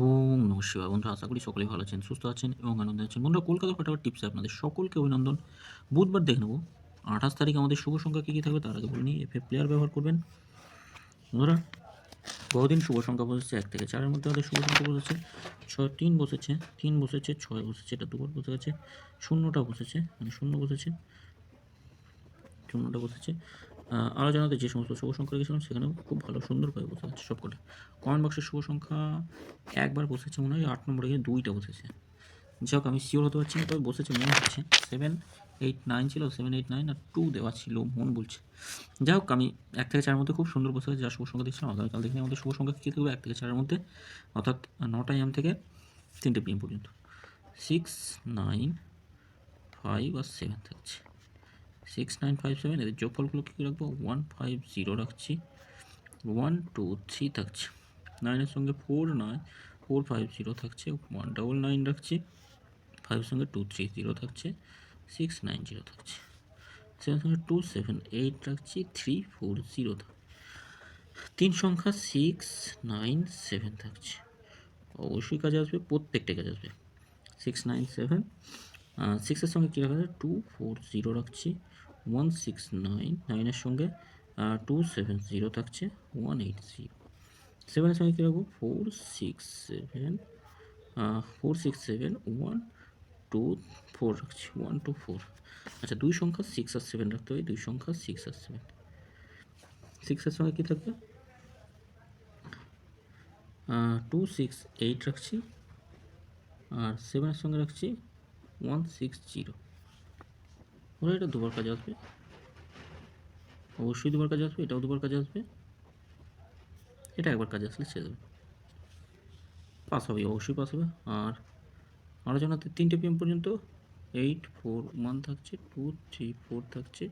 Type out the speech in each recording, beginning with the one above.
ওম নমঃ শিবায়। বন্ধুরা আশা করি সকলেই ভালো আছেন, সুস্থ আছেন এবং আনন্দে আছেন। বন্ধুরা কলকাতার ফাটাফাট টিপসে আপনাদের সকলকে অভিনন্দন। বুধবার দেখে নেব ২৮ তারিখ আমাদের শুভ সংখ্যা কী, কী থাকবে তার আগে বলে নিই এফএ প্লেয়ার ব্যবহার করবেন। বন্ধুরা বহুদিন শুভ সংখ্যা বসেছে ১ থেকে ৪ এর মধ্যে আমাদের শুভ সংখ্যা বসেছে ৩ বসেছে, ৩ বসেছে, ৬ বসেছে, এটা দুবার বসে গেছে। শূন্যটা বসেছে, মানে শূন্য বসেছে, শূন্যটা বসেছে। আলোচনাতে যে সমস্ত শুভ সংখ্যা রেখেছিলাম সেখানেও খুব ভালো সুন্দরভাবে বসে গেছে সবকটা। কমেন্ট বক্সের শুভ সংখ্যা একবার বসেছে মনে হয় ৮ নম্বরে গিয়ে ২টা বসেছে। যাই হোক আমি শিওর হতে পারছি না, তবে বসেছে মনে হচ্ছে 7, 8, 9 ছিল, 7, 8, 9 আর 2 দেওয়া ছিল মন বলছে। যাই হোক আমি ১ থেকে ৪ এর মধ্যে খুব সুন্দর বসে গেছে যা শুভ সংখ্যা দেখছিলাম। আগামীকাল দেখে নিই আমাদের শুভ সংখ্যা কী থাকবে ১ থেকে 4 এর মধ্যে, অর্থাৎ ৯টা AM থেকে 3টে PM পর্যন্ত। 6, 9, 5 আর 7 থাকছে। 6, 9, 5, 7 এদের যোগফলগুলো কী রাখবো? 1, 5, 0 রাখছি। 1, 2, 3 থাকছে। 9 এর সঙ্গে 4 9, 4, 5, 0 থাকছে। 1, 9 রাখছি। 5 এর সঙ্গে 2, 3, 0 থাকছে। 6, 9, 0 থাকছে। 7 এর সঙ্গে 2, 7, 8 রাখছি। 3, 4, 0 থাকছে। 3 সংখ্যা 6, 9, 7 থাকছে। অবশ্যই কাজে আসবে, প্রত্যেকটা কাজে আসবে। 6, 9, 7 6 এর সঙ্গে কী রাখা যায়? 2, 4, 0 রাখছি। 1, 6, 9 9 এর সঙ্গে 2, 7, 0 থাকছে। 1, 8, 0 7 এর সঙ্গে কী রাখবো? 4, 6, 7 4, 6, 7 1, 2, 4 রাখছি। 1, 2, 4 আচ্ছা 2 সংখ্যা 6 আর 7 রাখতে হবে। 2 সংখ্যা 6 আর 7। 6 এর সঙ্গে কী থাকবে? 2, 6, 8 রাখছি। আর 7 এর সঙ্গে রাখছি 1, 6, 0। ওরা এটা দুবার কাজে আসবে, অবশ্যই দুবার কাজে আসবে। এটাও দুবার কাজে আসবে, এটা একবার কাজে আসলে ছেড়ে দেবে, পাস হবে, অবশ্যই পাস হবে। আর আলোচনাতে 3টে PM পর্যন্ত 8, 4, 1 থাকছে। 2, 3, 4 থাকছে।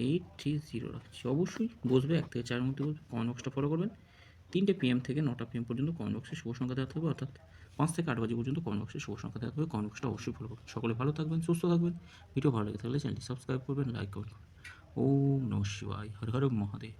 8, 3, 0 রাখছি। অবশ্যই বসবে 1 থেকে 4 এর মধ্যে বসবে। কমেন্ট বক্সটা ফলো করবেন। 3টে PM থেকে 9টা PM পর্যন্ত কমেন্ট বক্সে শুভ সংখ্যা দেওয়া থাকবে, অর্থাৎ 5 থেকে 8 বাজে পর্যন্ত কমেন্ট বক্সে শুভ সংখ্যা দেওয়া থাকবে। কমেন্ট বক্সটা অবশ্যই ফলো করবেন। সকলে ভালো থাকবেন, সুস্থ থাকবেন। ভিডিও ভালো লেগে থাকলে চ্যানেলটি সাবস্ক্রাইব করবেন, লাইক করবেন। ওম নমঃ শিবায়, হর হর মহাদেব।